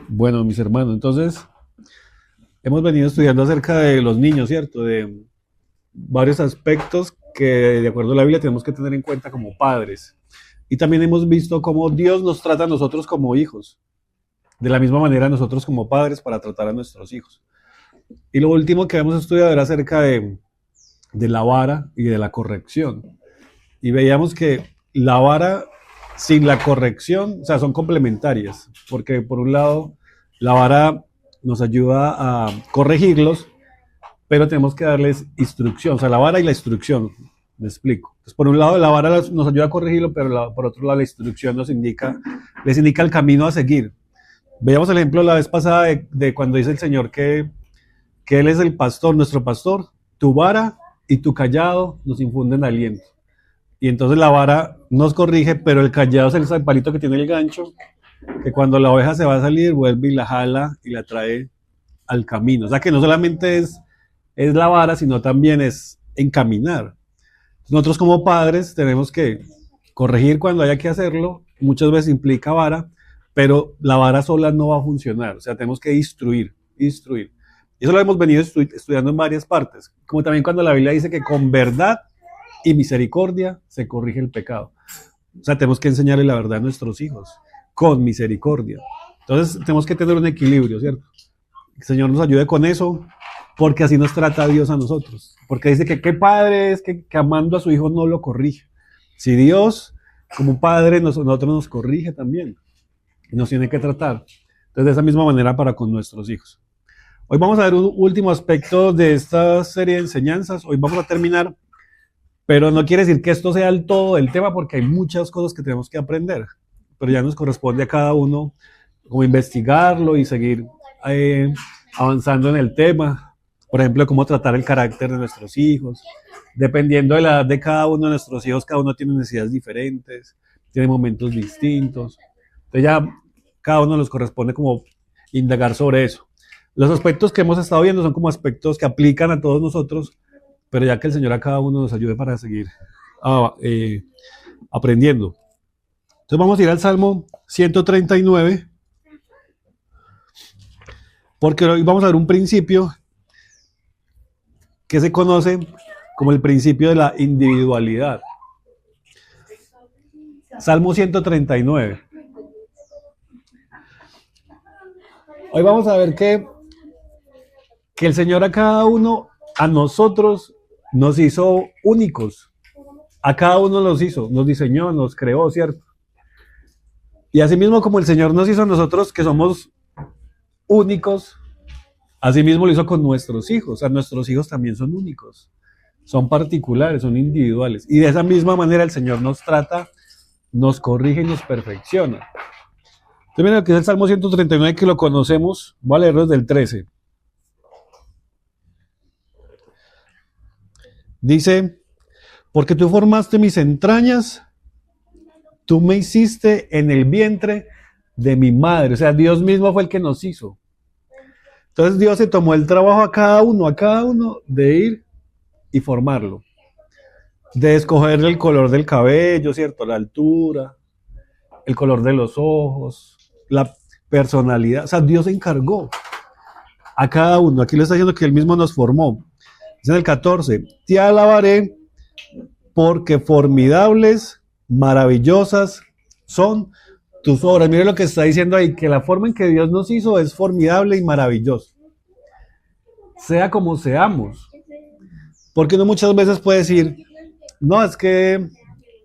Bueno, mis hermanos, entonces hemos venido estudiando acerca de los niños, ¿cierto? De varios aspectos que de acuerdo a la Biblia tenemos que tener en cuenta como padres. Y también hemos visto cómo Dios nos trata a nosotros como hijos. De la misma manera nosotros como padres para tratar a nuestros hijos. Y lo último que hemos estudiado era acerca de la vara y de la corrección. Y veíamos que la vara sin la corrección, o sea, son complementarias, porque por un lado la vara nos ayuda a corregirlos, pero tenemos que darles instrucción, o sea, la vara y la instrucción, me explico. Entonces, por un lado la vara nos ayuda a corregirlo, pero por otro lado la instrucción les indica el camino a seguir. Veíamos el ejemplo la vez pasada de cuando dice el Señor que Él es el pastor, nuestro pastor, tu vara y tu callado nos infunden aliento. Y entonces la vara nos corrige, pero el callado es el palito que tiene el gancho, que cuando la oveja se va a salir, vuelve y la jala y la trae al camino. O sea que no solamente es la vara, sino también es encaminar. Nosotros como padres tenemos que corregir cuando haya que hacerlo. Muchas veces implica vara, pero la vara sola no va a funcionar. O sea, tenemos que instruir, instruir. Eso lo hemos venido estudiando en varias partes. Como también cuando la Biblia dice que con verdad y misericordia se corrige el pecado. O sea, tenemos que enseñarle la verdad a nuestros hijos con misericordia. Entonces, tenemos que tener un equilibrio, ¿cierto? Que el Señor nos ayude con eso, porque así nos trata Dios a nosotros. Porque dice que qué padre es que amando a su hijo no lo corrige. Si Dios, como padre, nosotros nos corrige también. Y nos tiene que tratar. Entonces, de esa misma manera para con nuestros hijos. Hoy vamos a ver un último aspecto de esta serie de enseñanzas. Hoy vamos a terminar, pero no quiere decir que esto sea el todo del tema, porque hay muchas cosas que tenemos que aprender. Pero ya nos corresponde a cada uno como investigarlo y seguir avanzando en el tema. Por ejemplo, cómo tratar el carácter de nuestros hijos. Dependiendo de la edad de cada uno de nuestros hijos, cada uno tiene necesidades diferentes, tiene momentos distintos. Entonces ya cada uno nos corresponde como indagar sobre eso. Los aspectos que hemos estado viendo son como aspectos que aplican a todos nosotros, pero ya que el Señor a cada uno nos ayude para seguir aprendiendo. Entonces vamos a ir al Salmo 139, porque hoy vamos a ver un principio que se conoce como el principio de la individualidad. Salmo 139. Hoy vamos a ver que el Señor a cada uno, a nosotros, nos hizo únicos. A cada uno nos hizo, nos diseñó, nos creó, ¿cierto? Y asimismo como el Señor nos hizo a nosotros, que somos únicos, asimismo lo hizo con nuestros hijos. O sea, nuestros hijos también son únicos, son particulares, son individuales. Y de esa misma manera el Señor nos trata, nos corrige y nos perfecciona. Entonces, miren lo que es el Salmo 139, que lo conocemos. Voy a leerlo desde el 13. Dice, porque tú formaste mis entrañas, tú me hiciste en el vientre de mi madre. O sea, Dios mismo fue el que nos hizo. Entonces Dios se tomó el trabajo a cada uno de ir y formarlo. De escoger el color del cabello, ¿cierto? La altura, el color de los ojos, la personalidad. O sea, Dios se encargó a cada uno. Aquí le está diciendo que Él mismo nos formó. Dice en el 14, te alabaré porque formidables, maravillosas son tus obras. Mire lo que está diciendo ahí, que la forma en que Dios nos hizo es formidable y maravilloso. Sea como seamos. Porque uno muchas veces puede decir, no, es que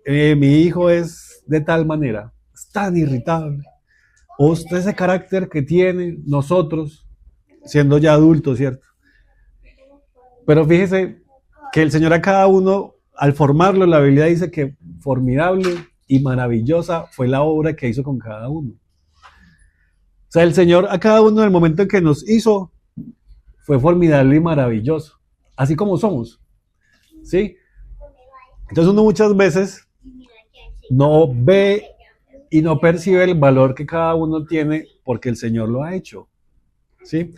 mi hijo es de tal manera, es tan irritable. O usted ese carácter que tiene nosotros, siendo ya adultos, ¿cierto? Pero fíjese que el Señor a cada uno, al formarlo, la Biblia dice que formidable y maravillosa fue la obra que hizo con cada uno. O sea, el Señor a cada uno en el momento en que nos hizo, fue formidable y maravilloso, así como somos, ¿sí? Entonces uno muchas veces no ve y no percibe el valor que cada uno tiene porque el Señor lo ha hecho, ¿sí?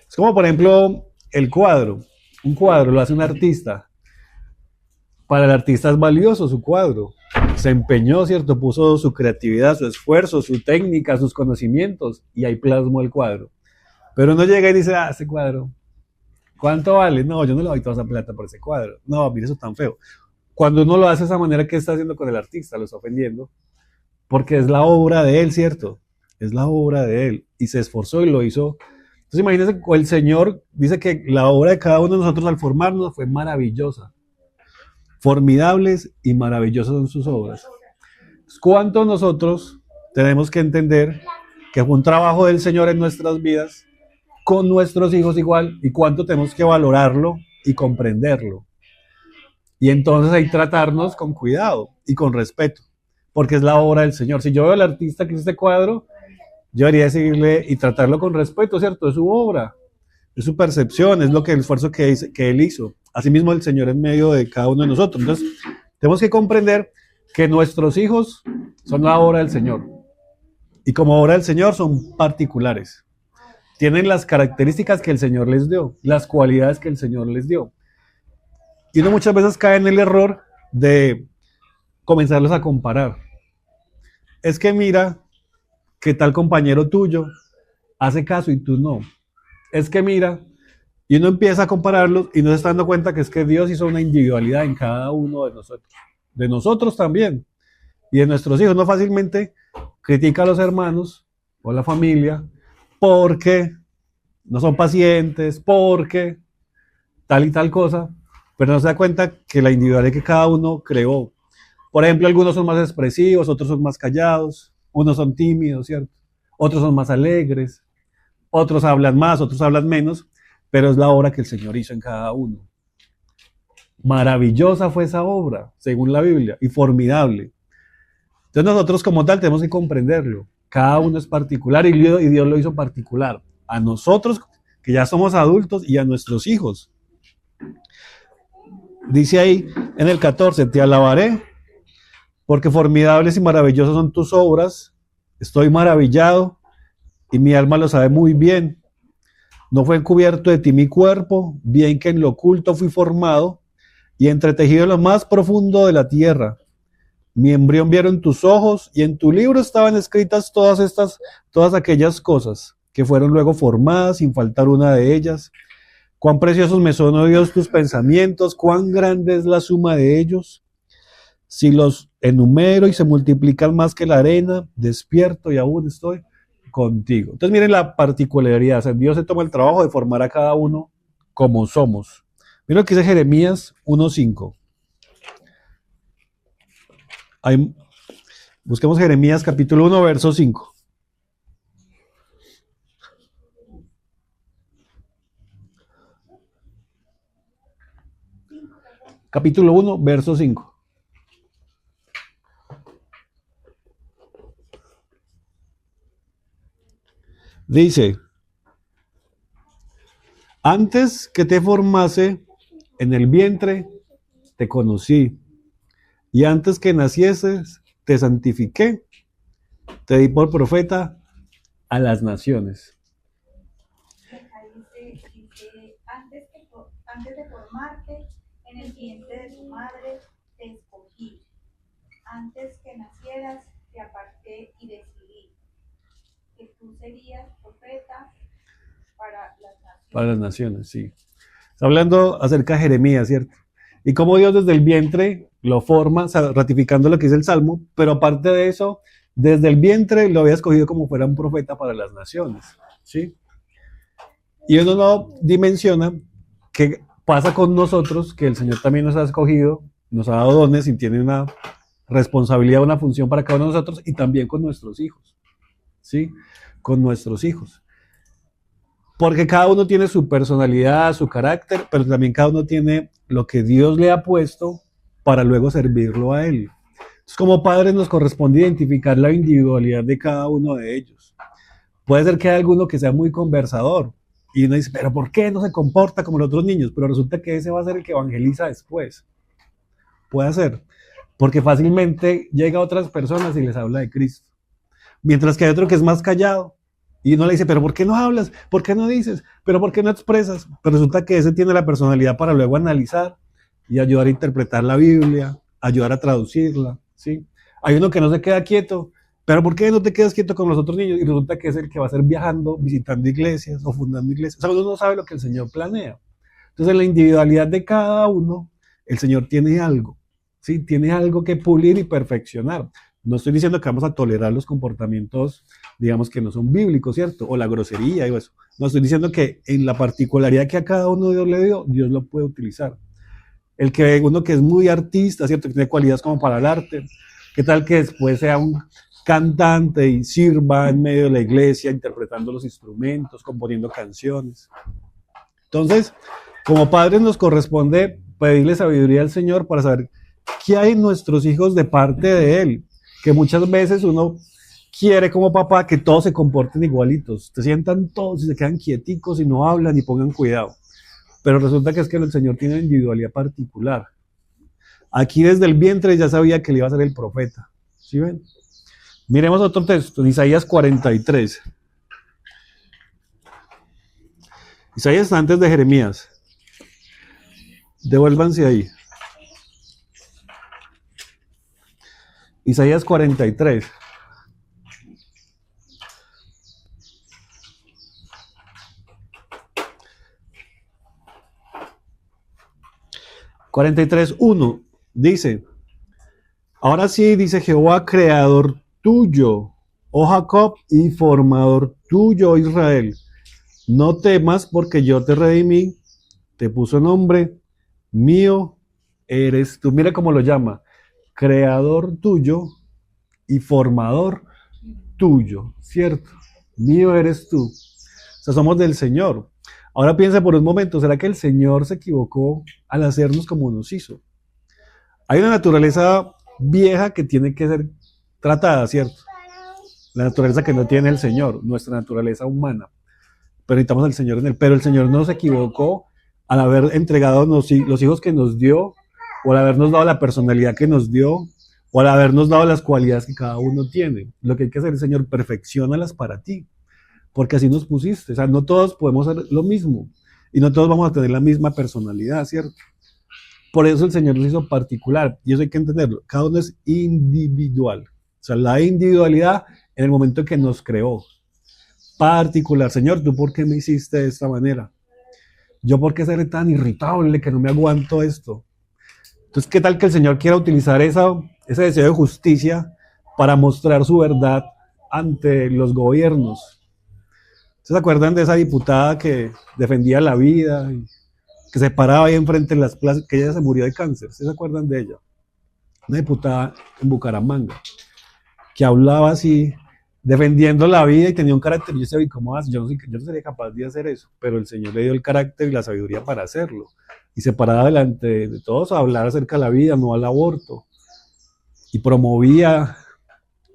Es como, por ejemplo, el cuadro. Un cuadro lo hace un artista. Para el artista es valioso su cuadro, se empeñó, ¿cierto? Puso su creatividad, su esfuerzo, su técnica, sus conocimientos y ahí plasmó el cuadro. Pero uno llega y dice, ese cuadro, ¿cuánto vale? No, yo no le doy toda esa plata por ese cuadro. No, mire eso tan feo. Cuando uno lo hace de esa manera, ¿qué está haciendo con el artista? Lo está ofendiendo. Porque es la obra de él, ¿cierto? Es la obra de él. Y se esforzó y lo hizo. Entonces imagínense, el Señor dice que la obra de cada uno de nosotros al formarnos fue maravillosa. Formidables y maravillosas son sus obras. ¿Cuánto nosotros tenemos que entender que fue un trabajo del Señor en nuestras vidas, con nuestros hijos igual, y cuánto tenemos que valorarlo y comprenderlo? Y entonces ahí tratarnos con cuidado y con respeto, porque es la obra del Señor. Si yo veo al artista que hizo este cuadro, yo debería decirle y tratarlo con respeto, ¿cierto? Es su obra, es su percepción, es lo que el esfuerzo que él hizo. Asimismo el Señor en medio de cada uno de nosotros. Entonces, tenemos que comprender que nuestros hijos son la obra del Señor. Y como obra del Señor son particulares. Tienen las características que el Señor les dio, las cualidades que el Señor les dio. Y uno muchas veces cae en el error de comenzarlos a comparar. Es que mira que tal compañero tuyo hace caso y tú no. Es que mira, y uno empieza a compararlos y no se está dando cuenta que es que Dios hizo una individualidad en cada uno de nosotros también, y de nuestros hijos. No fácilmente critica a los hermanos o a la familia porque no son pacientes, porque tal y tal cosa, pero no se da cuenta que la individualidad que cada uno creó. Por ejemplo, algunos son más expresivos, otros son más callados, unos son tímidos, ¿cierto? Otros son más alegres, otros hablan más, otros hablan menos, pero es la obra que el Señor hizo en cada uno. Maravillosa fue esa obra, según la Biblia, y formidable. Entonces nosotros como tal tenemos que comprenderlo. Cada uno es particular y Dios lo hizo particular. A nosotros, que ya somos adultos, y a nuestros hijos. Dice ahí en el 14, te alabaré, porque formidables y maravillosas son tus obras. Estoy maravillado y mi alma lo sabe muy bien. No fue encubierto de ti mi cuerpo, bien que en lo oculto fui formado y entretejido en lo más profundo de la tierra. Mi embrión vieron tus ojos y en tu libro estaban escritas todas aquellas cosas que fueron luego formadas sin faltar una de ellas. Cuán preciosos me son, oh Dios, tus pensamientos, cuán grande es la suma de ellos. Si los enumero y se multiplican más que la arena, despierto y aún estoy contigo. Entonces miren la particularidad, o sea, Dios se toma el trabajo de formar a cada uno como somos. Miren lo que dice Jeremías 1:5. Busquemos Jeremías capítulo 1, verso 5. Capítulo 1, verso 5. Dice, antes que te formase en el vientre, te conocí, y antes que nacieses, te santifiqué, te di por profeta a las naciones. Dice, antes de formarte en el vientre de tu madre, te escogí. Antes que nacieras, te aparté y decidí que tú serías profeta para las naciones. Para las naciones, sí. Está hablando acerca de Jeremías, ¿cierto? Y cómo Dios desde el vientre lo forma, o sea, ratificando lo que dice el Salmo, pero aparte de eso, desde el vientre lo había escogido como fuera un profeta para las naciones, ¿sí? Y uno no dimensiona qué pasa con nosotros, que el Señor también nos ha escogido, nos ha dado dones y tiene una responsabilidad, una función para cada uno de nosotros, y también con nuestros hijos, ¿sí? Con nuestros hijos. Porque cada uno tiene su personalidad, su carácter, pero también cada uno tiene lo que Dios le ha puesto para luego servirlo a Él. Entonces, como padres nos corresponde identificar la individualidad de cada uno de ellos. Puede ser que haya alguno que sea muy conversador y uno dice, pero ¿por qué no se comporta como los otros niños? Pero resulta que ese va a ser el que evangeliza después. Puede ser, porque fácilmente llega a otras personas y les habla de Cristo. Mientras que hay otro que es más callado. Y uno le dice, pero ¿por qué no hablas? ¿Por qué no dices? ¿Pero por qué no expresas? Pero resulta que ese tiene la personalidad para luego analizar y ayudar a interpretar la Biblia, ayudar a traducirla, ¿sí? Hay uno que no se queda quieto, pero ¿por qué no te quedas quieto con los otros niños? Y resulta que es el que va a estar viajando, visitando iglesias o fundando iglesias. O sea, uno no sabe lo que el Señor planea. Entonces, en la individualidad de cada uno, el Señor tiene algo, ¿sí? Tiene algo que pulir y perfeccionar. No estoy diciendo que vamos a tolerar los comportamientos, digamos, que no son bíblicos, ¿cierto? O la grosería y eso. No, estoy diciendo que en la particularidad que a cada uno Dios le dio, Dios lo puede utilizar. El que uno que es muy artista, ¿cierto? Que tiene cualidades como para el arte, ¿qué tal que después sea un cantante y sirva en medio de la iglesia interpretando los instrumentos, componiendo canciones? Entonces, como padres nos corresponde pedirle sabiduría al Señor para saber qué hay en nuestros hijos de parte de Él, que muchas veces uno quiere como papá que todos se comporten igualitos, se sientan todos y se quedan quieticos y no hablan y pongan cuidado. Pero resulta que es que el Señor tiene una individualidad particular. Aquí desde el vientre ya sabía que le iba a ser el profeta. ¿Sí ven? Miremos otro texto, en Isaías 43. Isaías está antes de Jeremías. Devuélvanse ahí. Isaías 43. (43:1) dice: ahora sí, dice Jehová, creador tuyo, oh Jacob, y formador tuyo, oh Israel. No temas, porque yo te redimí, te puso nombre, mío eres tú. Mira cómo lo llama: creador tuyo y formador tuyo, ¿cierto? Mío eres tú. O sea, somos del Señor. Ahora piensa por un momento, ¿será que el Señor se equivocó al hacernos como nos hizo? Hay una naturaleza vieja que tiene que ser tratada, ¿cierto? La naturaleza que no tiene el Señor, nuestra naturaleza humana. Pero necesitamos al Señor en él. Pero el Señor no se equivocó al haber entregado los hijos que nos dio, o al habernos dado la personalidad que nos dio, o al habernos dado las cualidades que cada uno tiene. Lo que hay que hacer, el Señor, perfecciónalas para ti, porque así nos pusiste. O sea, no todos podemos ser lo mismo, y no todos vamos a tener la misma personalidad, ¿cierto? Por eso el Señor nos hizo particular, y eso hay que entenderlo. Cada uno es individual. O sea, la individualidad en el momento en que nos creó. Particular. Señor, ¿tú por qué me hiciste de esta manera? ¿Yo por qué seré tan irritable que no me aguanto esto? Entonces, ¿qué tal que el Señor quiera utilizar ese deseo de justicia para mostrar su verdad ante los gobiernos? ¿Se acuerdan de esa diputada que defendía la vida, y que se paraba ahí enfrente en las plazas, que ella se murió de cáncer? ¿Se acuerdan de ella? Una diputada en Bucaramanga, que hablaba así, defendiendo la vida, y tenía un carácter. Yo decía, ¿cómo vas? Yo no sería capaz de hacer eso, pero el Señor le dio el carácter y la sabiduría para hacerlo. Y se paraba delante de todos a hablar acerca de la vida, no al aborto. Y promovía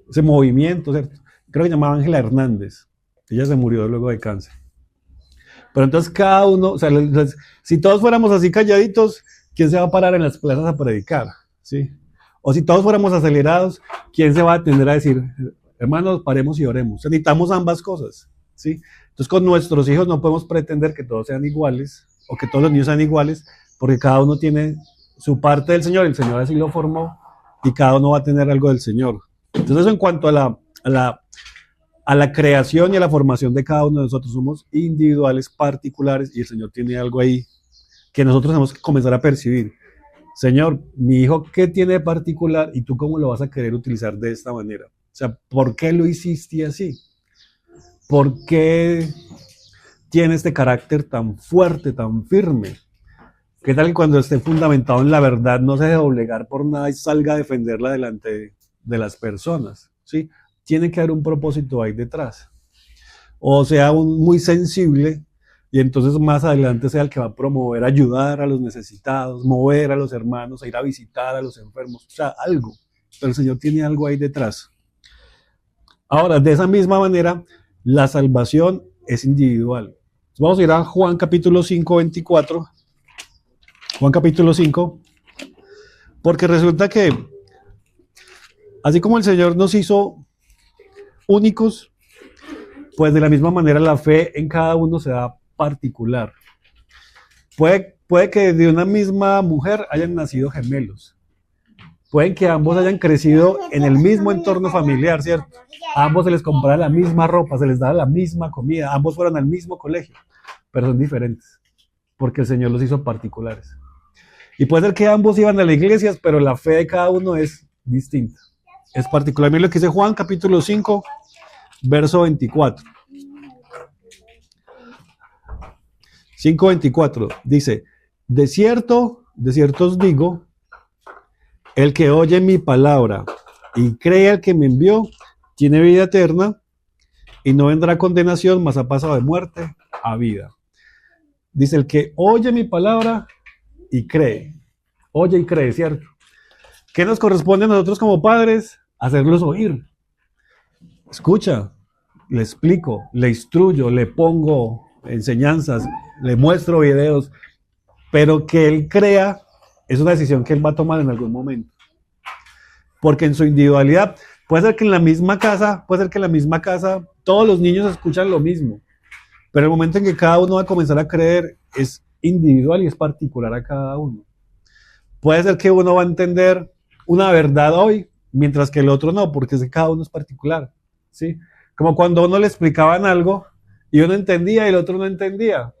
ese movimiento, ¿cierto? Creo que se llamaba Ángela Hernández. Ella se murió luego de cáncer. Pero entonces cada uno, o sea, si todos fuéramos así calladitos, ¿quién se va a parar en las plazas a predicar? ¿Sí? O si todos fuéramos acelerados, ¿quién se va a atender a decir, hermanos, paremos y oremos? O sea, necesitamos ambas cosas, ¿sí? Entonces, con nuestros hijos no podemos pretender que todos sean iguales, o que todos los niños sean iguales, porque cada uno tiene su parte del Señor, el Señor así lo formó, y cada uno va a tener algo del Señor. Entonces, eso en cuanto a la creación y a la formación de cada uno de nosotros, somos individuales, particulares, y el Señor tiene algo ahí que nosotros tenemos que comenzar a percibir. Señor, mi hijo, ¿qué tiene de particular? ¿Y tú cómo lo vas a querer utilizar de esta manera? O sea, ¿por qué lo hiciste así? ¿Por qué tiene este carácter tan fuerte, tan firme? ¿Qué tal que cuando esté fundamentado en la verdad no se deje doblegar por nada y salga a defenderla delante de las personas? ¿Sí? Tiene que haber un propósito ahí detrás. O sea, muy sensible, y entonces más adelante sea el que va a promover, ayudar a los necesitados, mover a los hermanos, a ir a visitar a los enfermos, o sea, algo. Pero el Señor tiene algo ahí detrás. Ahora, de esa misma manera, la salvación es individual. Entonces, vamos a ir a Juan capítulo 5, 24. Juan capítulo 5. Porque resulta que, así como el Señor nos hizo únicos, pues de la misma manera la fe en cada uno se da particular. Puede que de una misma mujer hayan nacido gemelos. Pueden que ambos hayan crecido en el mismo entorno familiar, ¿cierto? A ambos se les compraba la misma ropa, se les daba la misma comida, ambos fueron al mismo colegio, pero son diferentes, porque el Señor los hizo particulares. Y puede ser que ambos iban a la iglesia, pero la fe de cada uno es distinta. Es particularmente lo que dice Juan, capítulo 5, verso 24. 5:24 dice, de cierto os digo, el que oye mi palabra y cree al que me envió, tiene vida eterna y no vendrá a condenación, mas ha pasado de muerte a vida. Dice, el que oye mi palabra y cree. Oye y cree, ¿cierto? ¿Qué nos corresponde a nosotros como padres? Hacerlos oír. Escucha, le explico, le instruyo, le pongo enseñanzas, le muestro videos, pero que él crea es una decisión que él va a tomar en algún momento. Porque en su individualidad, puede ser que en la misma casa todos los niños escuchan lo mismo, pero el momento en que cada uno va a comenzar a creer es individual y es particular a cada uno. Puede ser que uno va a entender una verdad hoy, mientras que el otro no, porque es que cada uno es particular, ¿sí? Como cuando a uno le explicaban algo y uno entendía y el otro no entendía,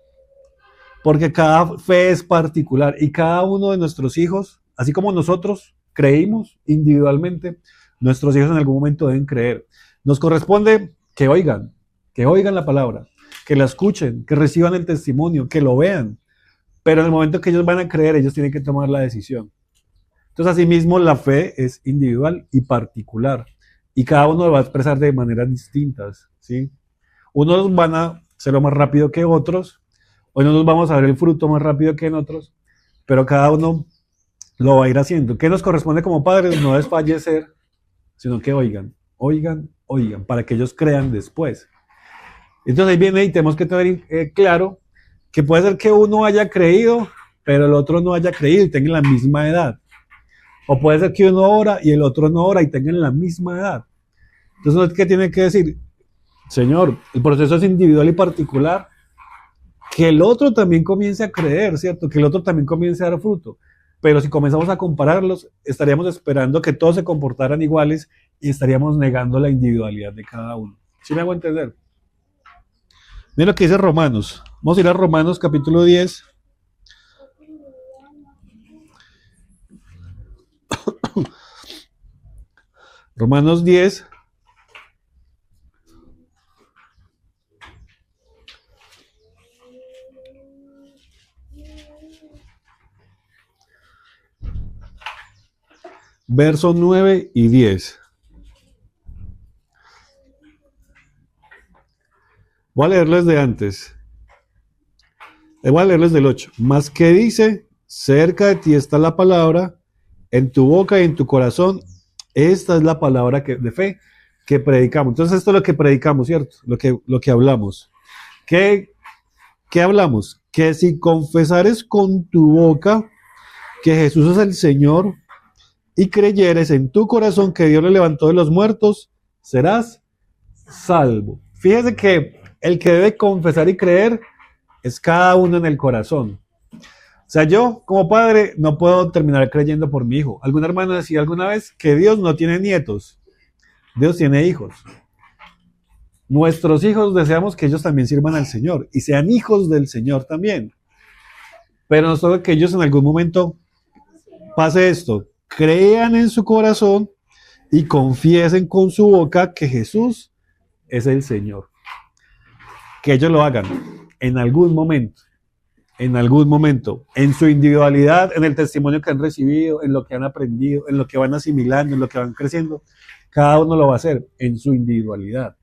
porque cada fe es particular y cada uno de nuestros hijos, así como nosotros creímos individualmente, nuestros hijos en algún momento deben creer. Nos corresponde que oigan la palabra, que la escuchen, que reciban el testimonio, que lo vean, pero en el momento que ellos van a creer, ellos tienen que tomar la decisión. Entonces, asimismo, la fe es individual y particular, y cada uno lo va a expresar de maneras distintas, ¿sí? Unos van a hacerlo más rápido que otros, o nos vamos a ver el fruto más rápido que en otros, pero cada uno lo va a ir haciendo. ¿Qué nos corresponde como padres? No desfallecer, sino que oigan, para que ellos crean después. Entonces ahí viene y tenemos que tener claro que puede ser que uno haya creído, pero el otro no haya creído y tengan la misma edad. O puede ser que uno ora y el otro no ora y tengan la misma edad. Entonces, ¿qué tiene que decir? Señor, el proceso es individual y particular. Que el otro también comience a creer, ¿cierto? Que el otro también comience a dar fruto. Pero si comenzamos a compararlos, estaríamos esperando que todos se comportaran iguales y estaríamos negando la individualidad de cada uno. ¿Sí me hago entender? Mira lo que dice Romanos. Vamos a ir a Romanos capítulo 10. Romanos 10. Versos 9 y 10. Voy a leerles de antes. Voy a leerles del 8. Más que dice, cerca de ti está la palabra, en tu boca y en tu corazón. Esta es la palabra de fe que predicamos. Entonces esto es lo que predicamos, ¿cierto? Lo que hablamos. ¿Qué hablamos? Que si confesares con tu boca que Jesús es el Señor y creyeres en tu corazón que Dios le levantó de los muertos, serás salvo. Fíjese que el que debe confesar y creer es cada uno en el corazón. O sea, yo como padre no puedo terminar creyendo por mi hijo. Alguna hermana decía alguna vez que Dios no tiene nietos, Dios tiene hijos. Nuestros hijos deseamos que ellos también sirvan al Señor y sean hijos del Señor también. Pero no solo que ellos en algún momento pase esto, crean en su corazón y confiesen con su boca que Jesús es el Señor. Que ellos lo hagan en algún momento, en su individualidad, en el testimonio que han recibido, en lo que han aprendido, en lo que van asimilando, en lo que van creciendo. Cada uno lo va a hacer en su individualidad.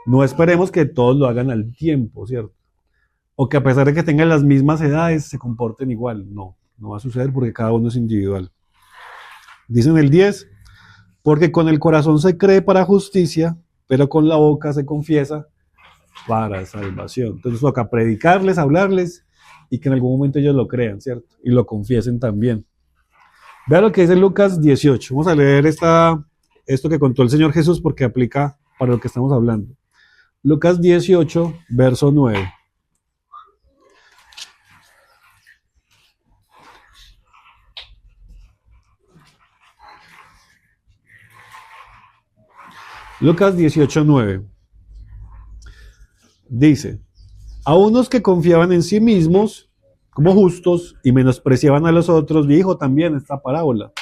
No esperemos que todos lo hagan al tiempo, ¿cierto? O que a pesar de que tengan las mismas edades, se comporten igual. No va a suceder porque cada uno es individual. Dice en el 10, porque con el corazón se cree para justicia, pero con la boca se confiesa para salvación. Entonces toca predicarles, hablarles y que en algún momento ellos lo crean, ¿cierto? Y lo confiesen también. Vea lo que dice Lucas 18. Vamos a leer esto que contó el Señor Jesús porque aplica para lo que estamos hablando. Lucas 18, verso 9. Lucas 18:9 dice, a unos que confiaban en sí mismos como justos y menospreciaban a los otros, dijo también esta parábola.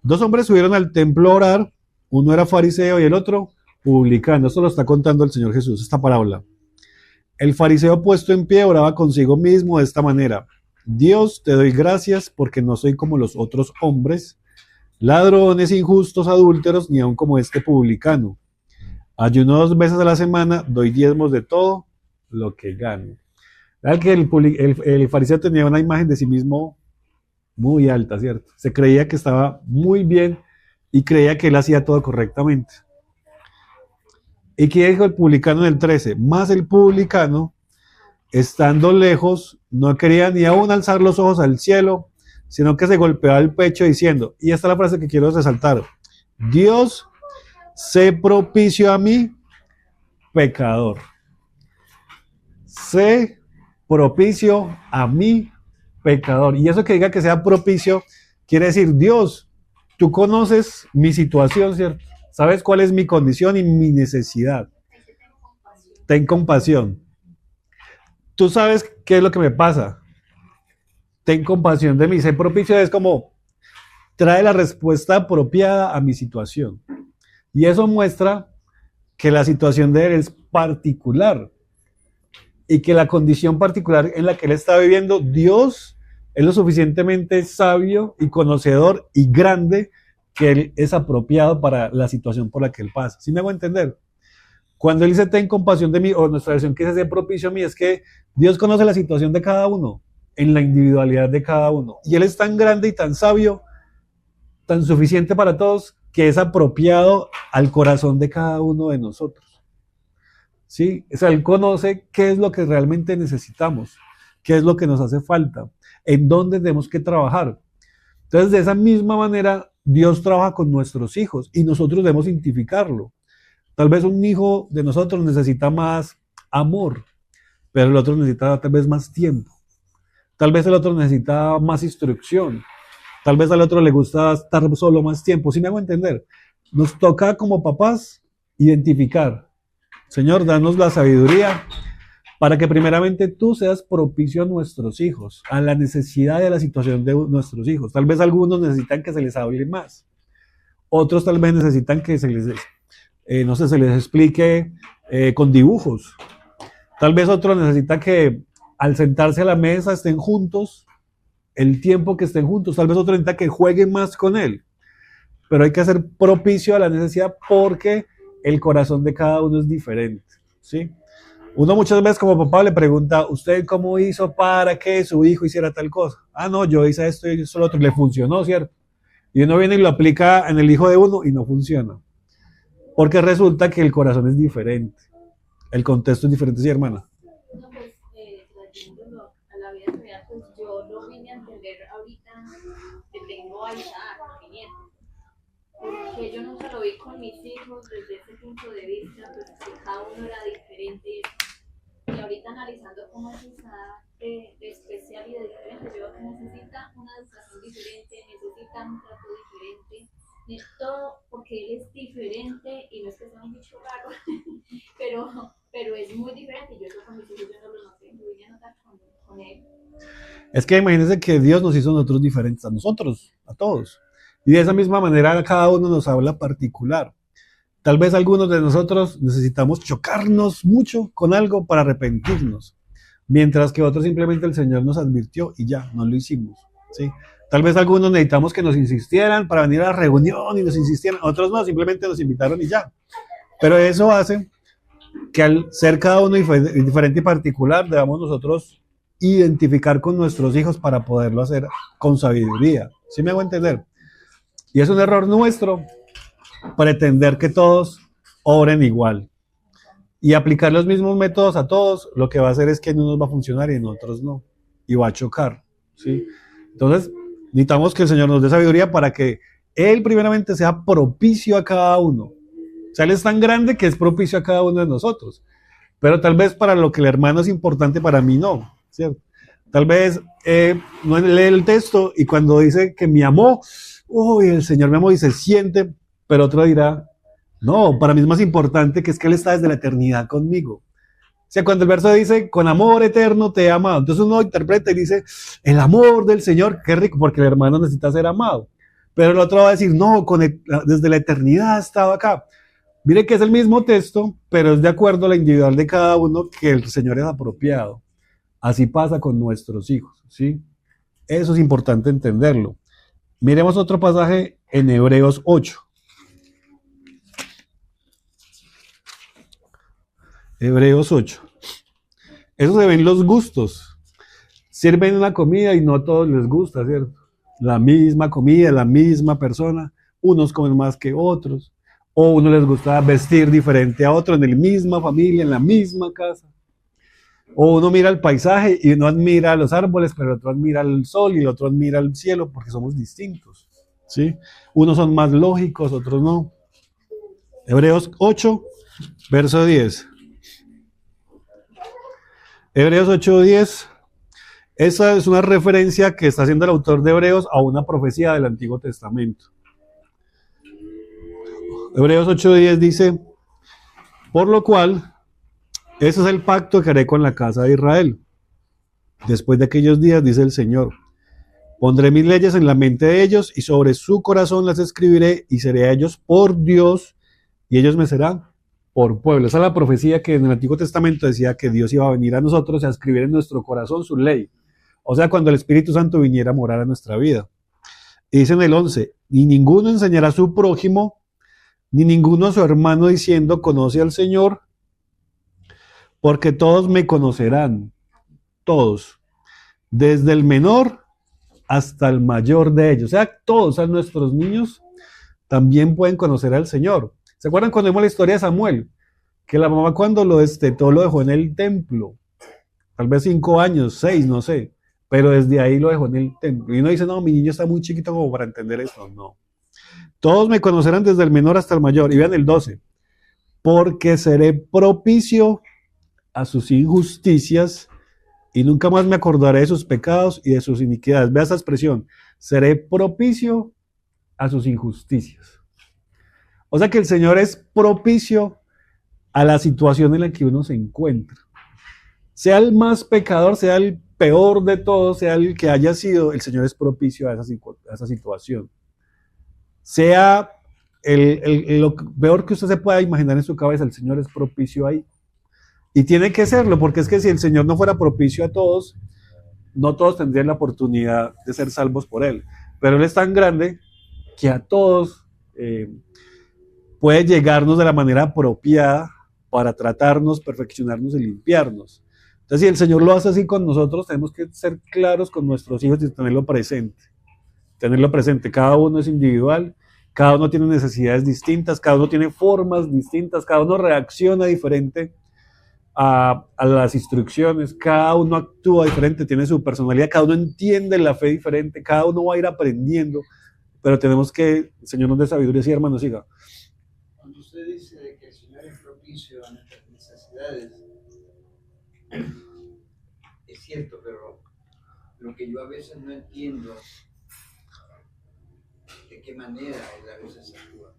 Dos hombres subieron al templo a orar, uno era fariseo y el otro publicano. Esto lo está contando el Señor Jesús, esta parábola. El fariseo puesto en pie oraba consigo mismo de esta manera: Dios, te doy gracias porque no soy como los otros hombres, ladrones, injustos, adúlteros, ni aun como este publicano. Ayuno 2 veces a la semana, doy diezmos de todo lo que gano. Vean que el fariseo tenía una imagen de sí mismo muy alta, ¿cierto? Se creía que estaba muy bien y creía que él hacía todo correctamente. ¿Y qué dijo el publicano en el 13? Más el publicano, estando lejos, no quería ni aún alzar los ojos al cielo, sino que se golpeaba el pecho diciendo, y esta es la frase que quiero resaltar: Dios, sé propicio a mí, pecador. Sé propicio a mí, pecador. Y eso que diga que sea propicio, quiere decir, Dios, tú conoces mi situación, ¿cierto? Sabes cuál es mi condición y mi necesidad. Ten compasión. Tú sabes qué es lo que me pasa. Ten compasión de mí. Sé propicio es como trae la respuesta apropiada a mi situación. Y eso muestra que la situación de él es particular y que la condición particular en la que él está viviendo, Dios es lo suficientemente sabio y conocedor y grande que él es apropiado para la situación por la que él pasa. ¿Sí me hago entender? Cuando él dice ten compasión de mí, o nuestra versión que dice ser propicio a mí, es que Dios conoce la situación de cada uno, en la individualidad de cada uno. Y él es tan grande y tan sabio, tan suficiente para todos, que es apropiado al corazón de cada uno de nosotros. ¿Sí? O sea, él conoce qué es lo que realmente necesitamos, qué es lo que nos hace falta, en dónde tenemos que trabajar. Entonces, de esa misma manera, Dios trabaja con nuestros hijos y nosotros debemos identificarlo. Tal vez un hijo de nosotros necesita más amor, pero el otro necesita tal vez más tiempo. Tal vez el otro necesita más instrucción. Tal vez al otro le gusta estar solo más tiempo. ¿Sí me hago entender? Nos toca como papás identificar. Señor, danos la sabiduría para que primeramente tú seas propicio a nuestros hijos, a la necesidad y a la situación de nuestros hijos. Tal vez algunos necesitan que se les hable más. Otros tal vez necesitan que se les, no sé, se les explique con dibujos. Tal vez otros necesitan que al sentarse a la mesa estén juntos, el tiempo que estén juntos. Tal vez otro necesita que jueguen más con él. Pero hay que hacer propicio a la necesidad porque el corazón de cada uno es diferente, ¿sí? Uno muchas veces como papá le pregunta, ¿usted cómo hizo para que su hijo hiciera tal cosa? Ah, no, yo hice esto y eso lo otro, le funcionó, ¿cierto? Y uno viene y lo aplica en el hijo de uno y no funciona. Porque resulta que el corazón es diferente, el contexto es diferente, ¿sí, hermana? No, pues, trayéndolo a la vida real, pues yo lo vine a entender ahorita que tengo a Isaac, mi nieto. Porque yo nunca lo vi con mis hijos desde ese punto de vista, pues que cada uno era diferente. Y ahorita analizando cómo es Isaac de especial y de diferente, yo veo que necesita una educación diferente, necesita un trato diferente, de todo, porque él es diferente y no es que sea un bicho raro, pero es muy diferente. Yo eso con mis hijos yo no lo noté, lo vine a notar con él. Es que imagínense que Dios nos hizo a nosotros diferentes, a nosotros, a todos. Y de esa misma manera cada uno nos habla particular. Tal vez algunos de nosotros necesitamos chocarnos mucho con algo para arrepentirnos, mientras que otros simplemente el Señor nos advirtió y ya, no lo hicimos, ¿sí? Tal vez algunos necesitamos que nos insistieran para venir a la reunión y nos insistieran, otros no, simplemente nos invitaron y ya. Pero eso hace que al ser cada uno diferente y particular, debamos nosotros identificar con nuestros hijos para poderlo hacer con sabiduría. ¿Sí me hago entender? Y es un error nuestro pretender que todos obren igual y aplicar los mismos métodos a todos. Lo que va a hacer es que en unos va a funcionar y en otros no, y va a chocar, ¿sí? Entonces necesitamos que el Señor nos dé sabiduría para que Él primeramente sea propicio a cada uno. O sea, Él es tan grande que es propicio a cada uno de nosotros, pero tal vez para lo que el hermano es importante, para mí no, ¿cierto? Tal vez no lee el texto y cuando dice que me amó, uy, el Señor me amó y se siente, pero otro dirá, No, para mí es más importante que es que Él está desde la eternidad conmigo. O sea, cuando el verso dice, con amor eterno te he amado, entonces uno interpreta y dice, el amor del Señor, qué rico, porque el hermano necesita ser amado. Pero el otro va a decir, no, desde la eternidad ha estado acá. Mire que es el mismo texto, pero es de acuerdo a la individual de cada uno que el Señor es apropiado. Así pasa con nuestros hijos, ¿sí? Eso es importante entenderlo. Miremos otro pasaje en Hebreos 8. Hebreos 8. Eso se ven los gustos. Sirven una comida y no a todos les gusta, ¿cierto? La misma comida, la misma persona. Unos comen más que otros. O uno les gusta vestir diferente a otro en la misma familia, en la misma casa. O uno mira el paisaje y uno admira los árboles, pero el otro admira el sol y el otro admira el cielo porque somos distintos, ¿sí? Unos son más lógicos, otros no. Hebreos 8, verso 10. Hebreos 8:10. Esa es una referencia que está haciendo el autor de Hebreos a una profecía del Antiguo Testamento. Hebreos 8:10 dice, por lo cual, ese es el pacto que haré con la casa de Israel. Después de aquellos días, dice el Señor, pondré mis leyes en la mente de ellos y sobre su corazón las escribiré y seré a ellos por Dios y ellos me serán por pueblo. Esa es la profecía que en el Antiguo Testamento decía que Dios iba a venir a nosotros a escribir en nuestro corazón su ley. O sea, cuando el Espíritu Santo viniera a morar a nuestra vida. Y dice en el 11, ni ninguno enseñará a su prójimo, ni ninguno a su hermano diciendo, conoce al Señor, porque todos me conocerán, todos, desde el menor hasta el mayor de ellos. O sea, todos, a nuestros niños también pueden conocer al Señor. ¿Se acuerdan cuando vimos la historia de Samuel? Que la mamá cuando lo destetó lo dejó en el templo. Tal vez 5 años, 6, no sé. Pero desde ahí lo dejó en el templo. Y uno dice, no, mi niño está muy chiquito como para entender eso. No. Todos me conocerán desde el menor hasta el mayor. Y vean el 12. Porque seré propicio a sus injusticias y nunca más me acordaré de sus pecados y de sus iniquidades. Vea esa expresión. Seré propicio a sus injusticias. O sea que el Señor es propicio a la situación en la que uno se encuentra. Sea el más pecador, sea el peor de todos, sea el que haya sido, el Señor es propicio a esa situación. Sea lo peor que usted se pueda imaginar en su cabeza, el Señor es propicio ahí. Y tiene que serlo, porque es que si el Señor no fuera propicio a todos, no todos tendrían la oportunidad de ser salvos por Él. Pero Él es tan grande que a todos puede llegarnos de la manera apropiada para tratarnos, perfeccionarnos y limpiarnos. Entonces, si el Señor lo hace así con nosotros, tenemos que ser claros con nuestros hijos y tenerlo presente. Tenerlo presente. Cada uno es individual, cada uno tiene necesidades distintas, cada uno tiene formas distintas, cada uno reacciona diferente a las instrucciones, cada uno actúa diferente, tiene su personalidad, cada uno entiende la fe diferente, cada uno va a ir aprendiendo, pero tenemos que, el Señor nos dé sabiduría, sí, hermano, siga. Cuando usted dice que el Señor es propicio a nuestras necesidades, es cierto, pero lo que yo a veces no entiendo, de qué manera Él a veces actúa.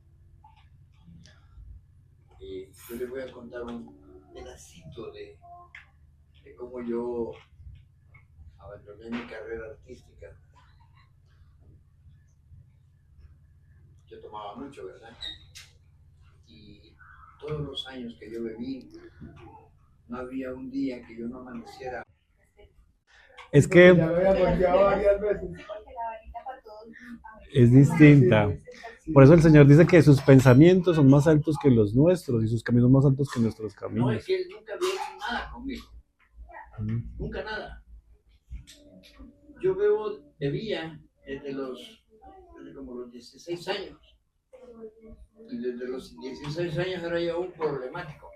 Yo les voy a contar un pedacito de cómo yo abandoné mi carrera artística. Yo tomaba mucho, ¿verdad? Y todos los años que yo bebí, no había un día que yo no amaneciera. Es que Ya lo había volteado varias veces. es distinta. Por eso el Señor dice que sus pensamientos son más altos que los nuestros y sus caminos más altos que nuestros No, caminos. es que Él nunca había hecho nada conmigo. Nunca nada. Yo bebía desde como los 16 años. Y desde los 16 años era yo un problemático.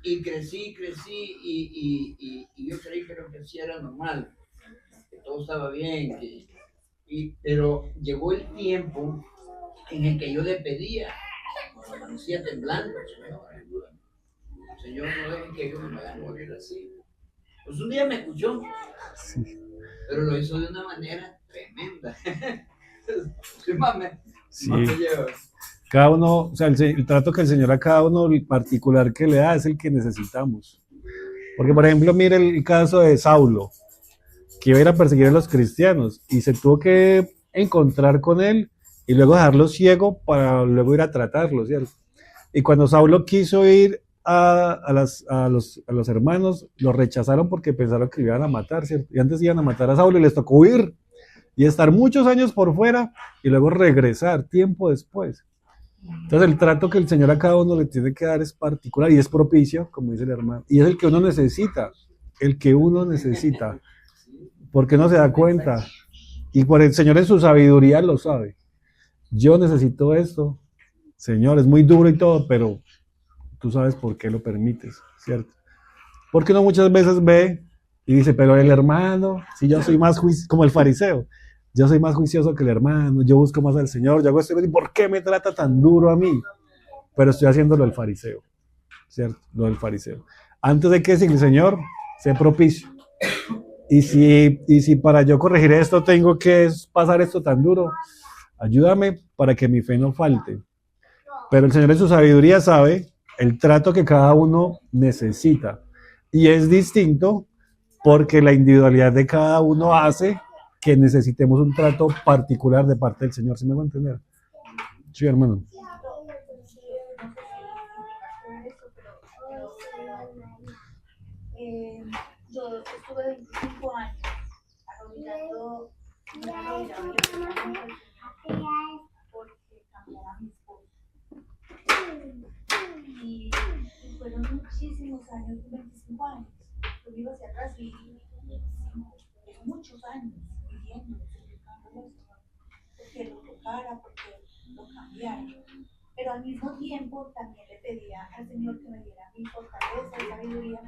Y crecí y yo creí que lo que hacía era normal, que todo estaba bien, pero llegó el tiempo en el que yo le pedía, cuando amanecía temblando, Señor, no dejen que yo me vaya a morir así. Pues un día me escuchó, Sí. pero lo hizo de una manera tremenda. Sí. Más me lleva. Cada uno, o sea, el trato que el Señor a cada uno, el particular que le da, es el que necesitamos. Porque, por ejemplo, mire el caso de Saulo, que iba a ir a perseguir a los cristianos y se tuvo que encontrar con él y luego dejarlo ciego para luego ir a tratarlo, ¿cierto? Y cuando Saulo quiso ir a los hermanos, lo rechazaron porque pensaron que lo iban a matar, ¿cierto? Y antes iban a matar a Saulo y les tocó huir y estar muchos años por fuera y luego regresar tiempo después. Entonces el trato que el Señor a cada uno le tiene que dar es particular y es propicio, como dice el hermano, y es el que uno necesita, el que uno necesita, porque no se da cuenta. Y por el Señor en su sabiduría lo sabe. Yo necesito esto, Señor, es muy duro y todo, pero tú sabes por qué lo permites, ¿cierto? Porque uno muchas veces ve y dice, pero el hermano, si yo soy más como el fariseo, yo soy más juicioso que el hermano, yo busco más al Señor, yo hago esto, ¿y por qué me trata tan duro a mí? Pero estoy haciendo lo del fariseo, ¿cierto? Lo del fariseo. Antes de que el Señor sea propicio. Y si para yo corregir esto tengo que pasar esto tan duro, ayúdame para que mi fe no falte. Pero el Señor en su sabiduría sabe el trato que cada uno necesita. Y es distinto porque la individualidad de cada uno hace que necesitemos un trato particular de parte del Señor. ¿Sí me va a entender? Sí, hermano. Yo estuve 25 años arrodillando una rodilla porque cambiaba mi esposo. Y fueron muchísimos años, 25 años. Yo vivo hacia atrás y muchos años viviendo, suplicándole al Señor, porque lo tocara, porque lo cambiara. Pero al mismo tiempo también le pedía al Señor que me diera mi fortaleza y sabiduría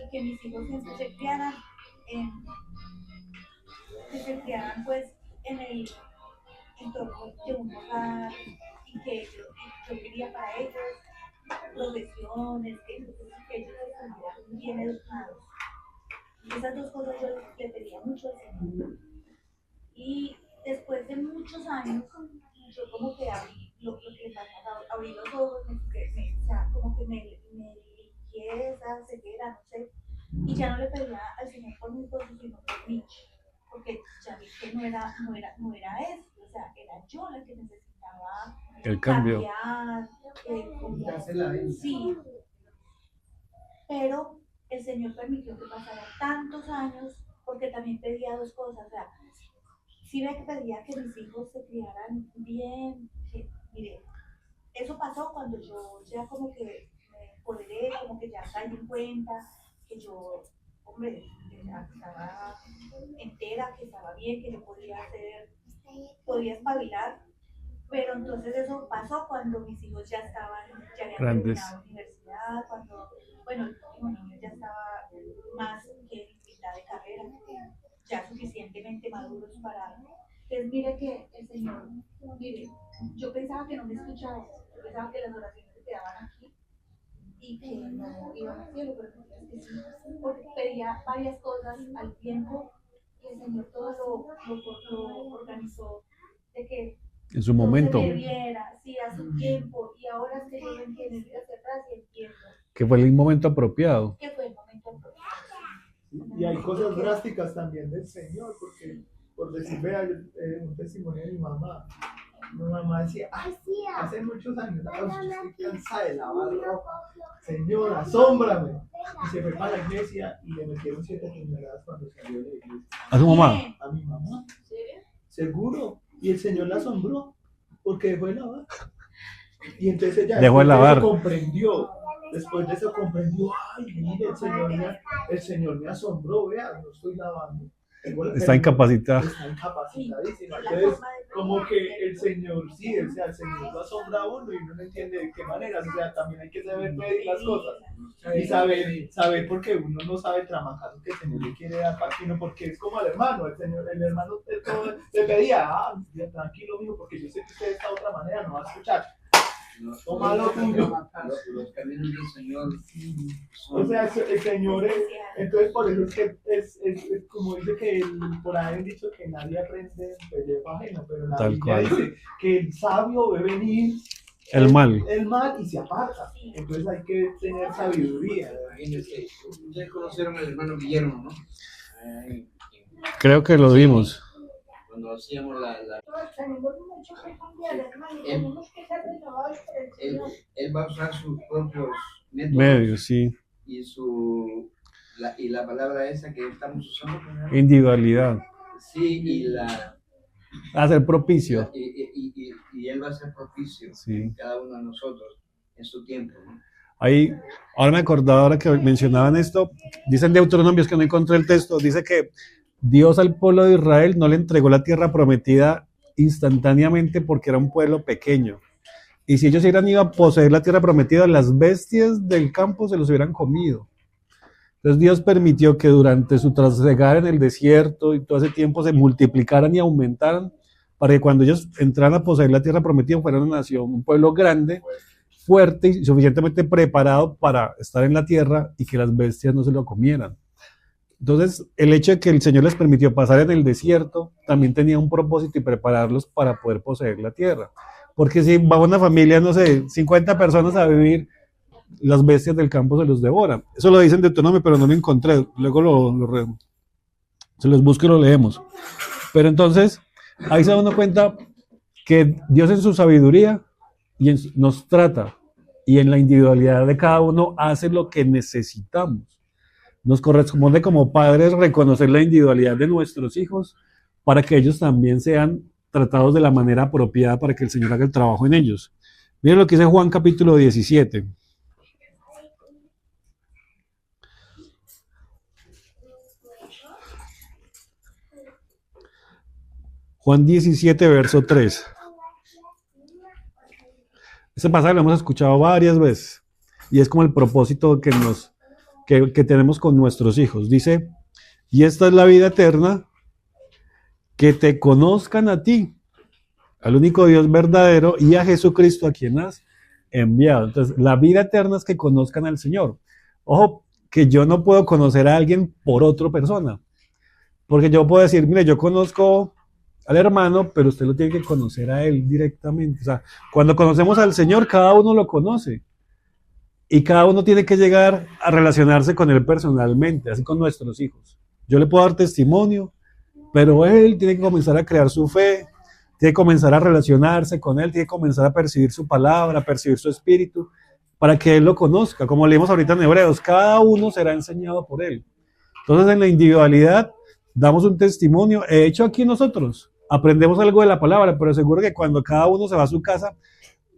y que mis hijos siempre se criaran pues en el entorno de un hogar y que yo quería para ellos profesiones, que ellos estuvieran bien educados. Esas dos cosas yo le pedía mucho al Señor. Y después de muchos años, yo como que abrí lo que les pasaba, abrí los ojos, o sea, como que me limpié esa ceguera, no sé, y ya no le pedía al Señor por mi esposo, sino por mí, porque ya vi que no era esto, o sea, era yo la que necesitaba el cambio. Cambiar, sí, pero el Señor permitió que pasaran tantos años, porque también pedía dos cosas, o sea, sí ve que pedía que mis hijos se criaran bien, que, mire, eso pasó cuando yo ya como que me empoderé, como que ya caí en cuenta que yo, hombre, ya estaba entera, que estaba bien, que yo podía espabilar, pero entonces eso pasó cuando mis hijos ya habían grandes, terminado la universidad, cuando, bueno, el último niño ya estaba más que en mitad de carrera, ya suficientemente maduros para... Entonces mire que el Señor, mire, yo pensaba que no me escuchaba, yo pensaba que las oraciones se quedaban aquí y que no iban al cielo, pero es que sí, porque pedía varias cosas al tiempo y el Señor todo lo organizó de que en su momento, se me diera, sí, a su tiempo, y ahora es que yo lo entiendo, mira hacia atrás y entiendo que fue el momento apropiado. que fue el momento apropiado. Y hay cosas drásticas también del Señor, porque por decir, vea, un testimonio de mi mamá decía, hace muchos años, yo estoy cansada de lavar ropa, Señor, asómbrame. Y se fue para la iglesia y le metieron 7 puñaladas cuando salió de la iglesia. ¿A su mamá? A mi mamá. ¿Serio? Seguro. Y el Señor la asombró, porque dejó de lavar. Y entonces ella Dejó de lavar. Después de eso comprendió, ay, mire, el Señor me asombró, vea, no estoy lavando. Está incapacitada. Está incapacitadísima. Entonces, como que el Señor, sí, o sea, el Señor lo asombra a uno y uno no entiende de qué manera. O sea, también hay que saber pedir las cosas. Y saber porque uno no sabe trabajar lo que el Señor le quiere dar para uno, porque es como al hermano. El hermano le pedía, tranquilo, mijo, porque yo sé que usted de esta otra manera no va a escuchar. Toma lo tuyo. Los caminos del Señor. O sea, el Señor es, entonces por eso es que es como dice que por ahí han dicho que nadie aprende en pellejo ajeno, pero la Tal Biblia cual. dice que el sabio ve venir el mal. el mal y se aparta. Entonces hay que tener sabiduría. Imagínense, ustedes conocieron al hermano Guillermo, ¿no? Ay, Creo que lo vimos. cuando hacíamos Todos tenemos mucho que cambiar, hermano, y Él- tenemos que ser renovados por el él, Señor. él va a usar sus propios métodos Medios, sí. y la palabra esa que estamos usando, ¿no? Individualidad. Sí, y la Hacer propicio. y él va a ser propicio Sí. en cada uno de nosotros en su tiempo, ¿no? Ahí, ahora me acordaba, ahora que mencionaban esto, dicen Deuteronomios, que no encontré el texto, dice que Dios al pueblo de Israel no le entregó la tierra prometida instantáneamente porque era un pueblo pequeño. Y si ellos hubieran ido a poseer la tierra prometida, las bestias del campo se los hubieran comido. Entonces Dios permitió que durante su trasegar en el desierto y todo ese tiempo se multiplicaran y aumentaran para que cuando ellos entraran a poseer la tierra prometida fueran una nación, un pueblo grande, fuerte y suficientemente preparado para estar en la tierra y que las bestias no se lo comieran. Entonces, el hecho de que el Señor les permitió pasar en el desierto también tenía un propósito y prepararlos para poder poseer la tierra. Porque si va una familia, no sé, 50 personas a vivir, las bestias del campo se los devoran. Eso lo dicen de Deuteronomio, pero no lo encontré. Luego se los busco y lo leemos. Pero entonces, ahí se da uno cuenta que Dios en su sabiduría nos trata y en la individualidad de cada uno hace lo que necesitamos. Nos corresponde como padres reconocer la individualidad de nuestros hijos para que ellos también sean tratados de la manera apropiada para que el Señor haga el trabajo en ellos. Miren lo que dice Juan capítulo 17. Juan 17, verso 3. Este pasaje lo hemos escuchado varias veces y es como el propósito que tenemos con nuestros hijos. Dice, y esta es la vida eterna, que te conozcan a ti, al único Dios verdadero, y a Jesucristo a quien has enviado. Entonces, la vida eterna es que conozcan al Señor. Ojo, que yo no puedo conocer a alguien por otra persona, porque yo puedo decir, mire, yo conozco al hermano, pero usted lo tiene que conocer a él directamente. O sea, cuando conocemos al Señor, cada uno lo conoce. Y cada uno tiene que llegar a relacionarse con él personalmente, así con nuestros hijos. Yo le puedo dar testimonio, pero él tiene que comenzar a crear su fe, tiene que comenzar a relacionarse con él, tiene que comenzar a percibir su palabra, a percibir su espíritu, para que él lo conozca. Como leímos ahorita en Hebreos, cada uno será enseñado por él. Entonces, en la individualidad, damos un testimonio. De hecho, aquí nosotros aprendemos algo de la palabra, pero seguro que cuando cada uno se va a su casa,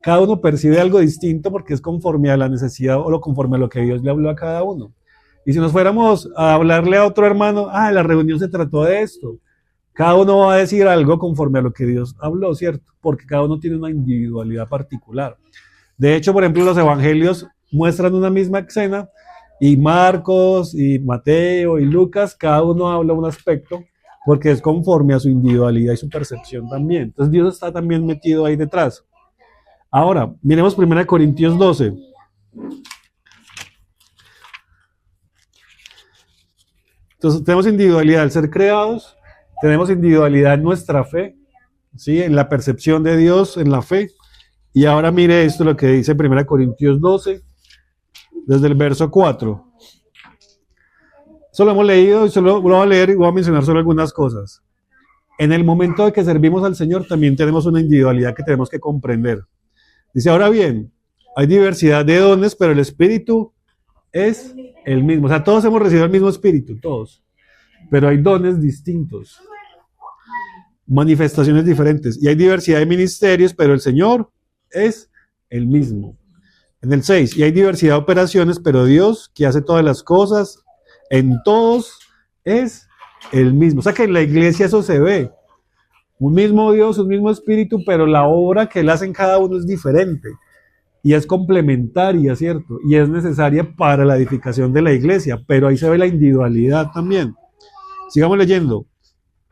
cada uno percibe algo distinto porque es conforme a la necesidad o conforme a lo que Dios le habló a cada uno. Y si nos fuéramos a hablarle a otro hermano, la reunión se trató de esto, cada uno va a decir algo conforme a lo que Dios habló, ¿cierto? Porque cada uno tiene una individualidad particular. De hecho, por ejemplo, los evangelios muestran una misma escena y Marcos y Mateo y Lucas, cada uno habla un aspecto porque es conforme a su individualidad y su percepción también. Entonces Dios está también metido ahí detrás. Ahora, miremos 1 Corintios 12. Entonces, tenemos individualidad al ser creados, tenemos individualidad en nuestra fe, ¿sí? En la percepción de Dios, en la fe. Y ahora mire esto, lo que dice 1 Corintios 12, desde el verso 4. Eso lo hemos leído y solo lo voy a leer y voy a mencionar solo algunas cosas. En el momento de que servimos al Señor, también tenemos una individualidad que tenemos que comprender. Dice, ahora bien, hay diversidad de dones, pero el Espíritu es el mismo. O sea, todos hemos recibido el mismo Espíritu, todos. Pero hay dones distintos, manifestaciones diferentes. Y hay diversidad de ministerios, pero el Señor es el mismo. En el 6, y hay diversidad de operaciones, pero Dios, que hace todas las cosas, en todos es el mismo. O sea que en la iglesia eso se ve. Un mismo Dios, un mismo Espíritu, pero la obra que Él hace en cada uno es diferente. Y es complementaria, ¿cierto? Y es necesaria para la edificación de la iglesia, pero ahí se ve la individualidad también. Sigamos leyendo.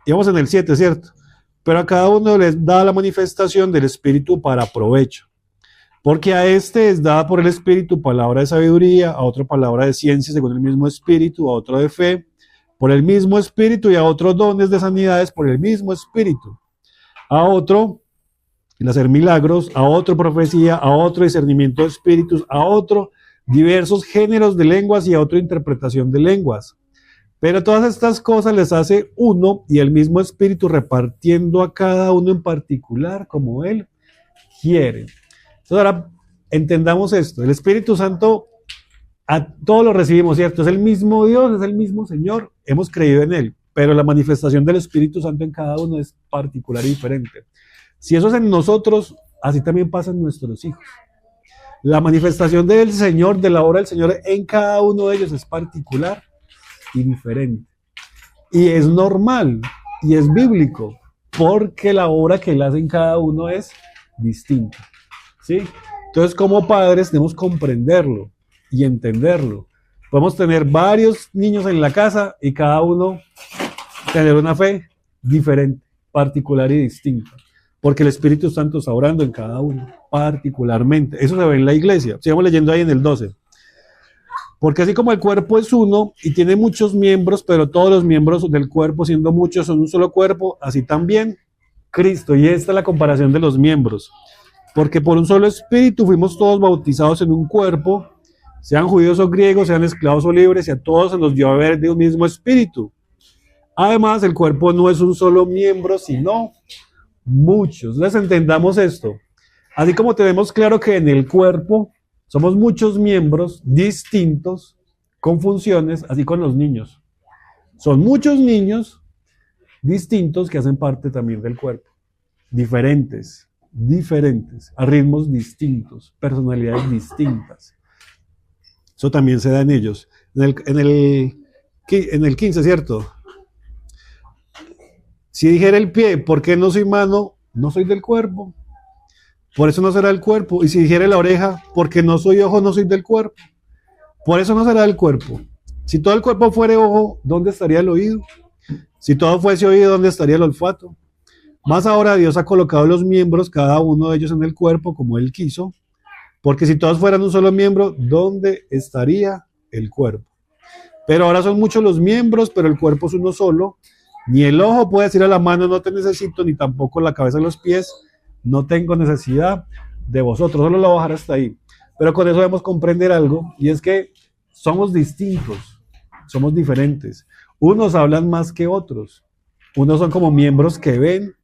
Íbamos en el 7, ¿cierto? Pero a cada uno les da la manifestación del Espíritu para provecho. Porque a este es dada por el Espíritu palabra de sabiduría, a otro palabra de ciencia según el mismo Espíritu, a otro de fe, por el mismo Espíritu, y a otros dones de sanidades por el mismo Espíritu. A otro el hacer milagros, a otro profecía, a otro discernimiento de espíritus, a otro diversos géneros de lenguas y a otro interpretación de lenguas. Pero todas estas cosas les hace uno y el mismo espíritu repartiendo a cada uno en particular como él quiere. Entonces ahora entendamos esto, el Espíritu Santo a todos lo recibimos, ¿cierto? Es el mismo Dios, es el mismo Señor, hemos creído en Él, pero la manifestación del Espíritu Santo en cada uno es particular y diferente. Si eso es en nosotros, así también pasa en nuestros hijos. La manifestación del Señor, de la obra del Señor en cada uno de ellos es particular y diferente. Y es normal, y es bíblico, porque la obra que Él hace en cada uno es distinta, ¿sí? Entonces, como padres, tenemos que comprenderlo y entenderlo. Podemos tener varios niños en la casa y cada uno tener una fe diferente, particular y distinta, porque el Espíritu Santo está orando en cada uno, particularmente. Eso se ve en la iglesia. Sigamos leyendo ahí en el 12. Porque así como el cuerpo es uno y tiene muchos miembros, pero todos los miembros del cuerpo, siendo muchos, son un solo cuerpo, así también Cristo. Y esta es la comparación de los miembros. Porque por un solo espíritu fuimos todos bautizados en un cuerpo, sean judíos o griegos, sean esclavos o libres, y a todos se nos dio a beber de un mismo espíritu. Además, el cuerpo no es un solo miembro, sino muchos. Entonces entendamos esto. Así como tenemos claro que en el cuerpo somos muchos miembros distintos, con funciones, así con los niños. Son muchos niños distintos que hacen parte también del cuerpo. Diferentes, a ritmos distintos, personalidades distintas. Eso también se da en ellos. En el 15, ¿cierto? Si dijera el pie, ¿por qué no soy mano? No soy del cuerpo. Por eso no será el cuerpo. Y si dijera la oreja, porque no soy ojo, no soy del cuerpo. Por eso no será del cuerpo. Si todo el cuerpo fuera ojo, ¿dónde estaría el oído? Si todo fuese oído, ¿dónde estaría el olfato? Más ahora Dios ha colocado los miembros, cada uno de ellos en el cuerpo, como Él quiso. Porque si todos fueran un solo miembro, ¿dónde estaría el cuerpo? Pero ahora son muchos los miembros, pero el cuerpo es uno solo. Ni el ojo puede decir a la mano, no te necesito, ni tampoco la cabeza y los pies, no tengo necesidad de vosotros. Solo lo voy a bajar hasta ahí. Pero con eso debemos comprender algo, y es que somos distintos, somos diferentes. Unos hablan más que otros. Unos son como miembros que ven,